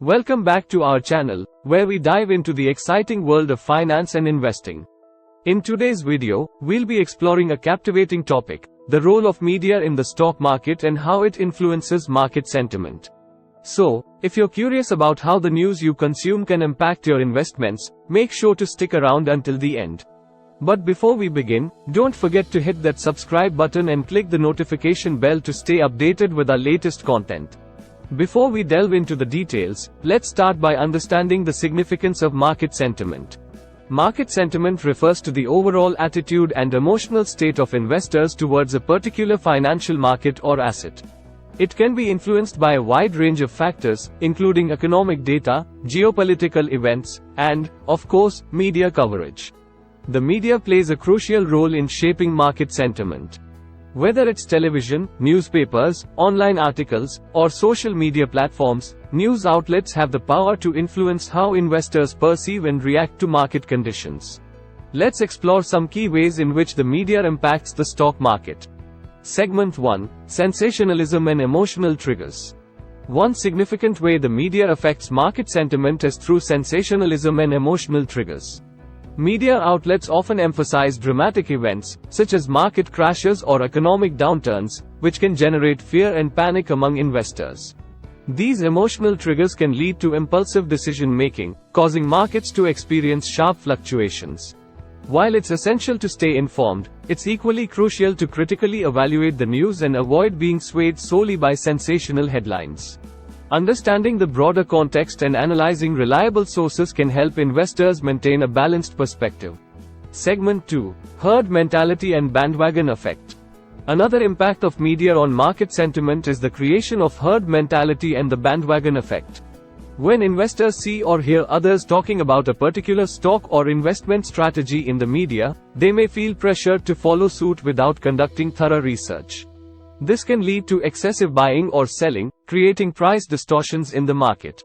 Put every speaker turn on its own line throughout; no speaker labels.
Welcome back to our channel, where we dive into the exciting world of finance and investing. In today's video, we'll be exploring a captivating topic, the role of media in the stock market and how it influences market sentiment. So, if you're curious about how the news you consume can impact your investments, make sure to stick around until the end. But before we begin, don't forget to hit that subscribe button and click the notification bell to stay updated with our latest content. Before we delve into the details, let's start by understanding the significance of market sentiment. Market sentiment refers to the overall attitude and emotional state of investors towards a particular financial market or asset. It can be influenced by a wide range of factors, including economic data, geopolitical events, and, of course, media coverage. The media plays a crucial role in shaping market sentiment. Whether it's television, newspapers, online articles, or social media platforms, news outlets have the power to influence how investors perceive and react to market conditions. Let's explore some key ways in which the media impacts the stock market. Segment 1: Sensationalism and Emotional Triggers. One significant way the media affects market sentiment is through sensationalism and emotional triggers. Media outlets often emphasize dramatic events, such as market crashes or economic downturns, which can generate fear and panic among investors. These emotional triggers can lead to impulsive decision-making, causing markets to experience sharp fluctuations. While it's essential to stay informed, it's equally crucial to critically evaluate the news and avoid being swayed solely by sensational headlines. Understanding the broader context and analyzing reliable sources can help investors maintain a balanced perspective. Segment 2: Herd mentality and bandwagon effect. Another impact of media on market sentiment is the creation of herd mentality and the bandwagon effect. When investors see or hear others talking about a particular stock or investment strategy in the media, they may feel pressured to follow suit without conducting thorough research. This can lead to excessive buying or selling, creating price distortions in the market.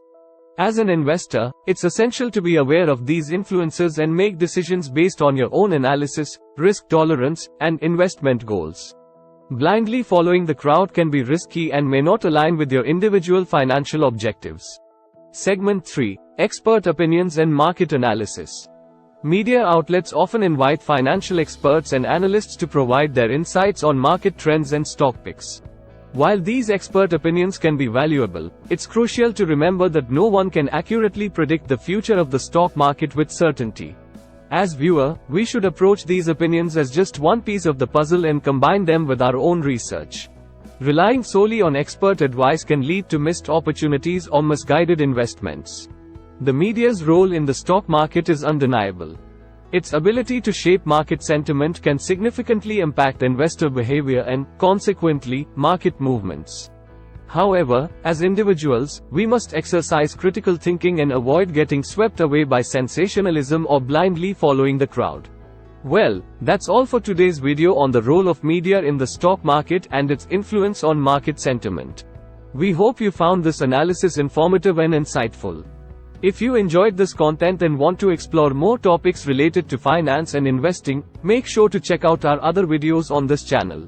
As an investor, it's essential to be aware of these influences and make decisions based on your own analysis, risk tolerance, and investment goals. Blindly following the crowd can be risky and may not align with your individual financial objectives. Segment 3: Expert opinions and market analysis. Media outlets often invite financial experts and analysts to provide their insights on market trends and stock picks. While these expert opinions can be valuable, it's crucial to remember that no one can accurately predict the future of the stock market with certainty. As viewer, we should approach these opinions as just one piece of the puzzle and combine them with our own research. Relying solely on expert advice can lead to missed opportunities or misguided investments. The media's role in the stock market is undeniable. Its ability to shape market sentiment can significantly impact investor behavior and, consequently, market movements. However, as individuals, we must exercise critical thinking and avoid getting swept away by sensationalism or blindly following the crowd. Well, that's all for today's video on the role of media in the stock market and its influence on market sentiment. We hope you found this analysis informative and insightful. If you enjoyed this content and want to explore more topics related to finance and investing, make sure to check out our other videos on this channel.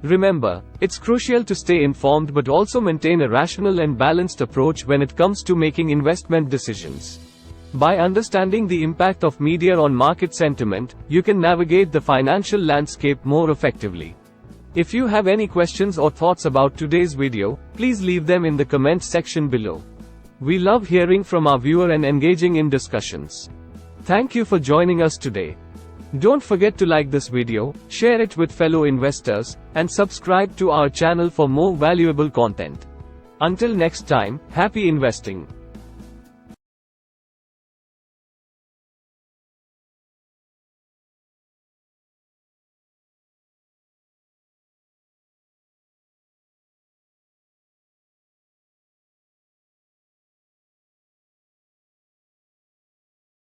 Remember, it's crucial to stay informed but also maintain a rational and balanced approach when it comes to making investment decisions. By understanding the impact of media on market sentiment, you can navigate the financial landscape more effectively. If you have any questions or thoughts about today's video, please leave them in the comments section below. We love hearing from our viewer and engaging in discussions. Thank you for joining us today. Don't forget to like this video, share it with fellow investors, and subscribe to our channel for more valuable content. Until next time, happy investing.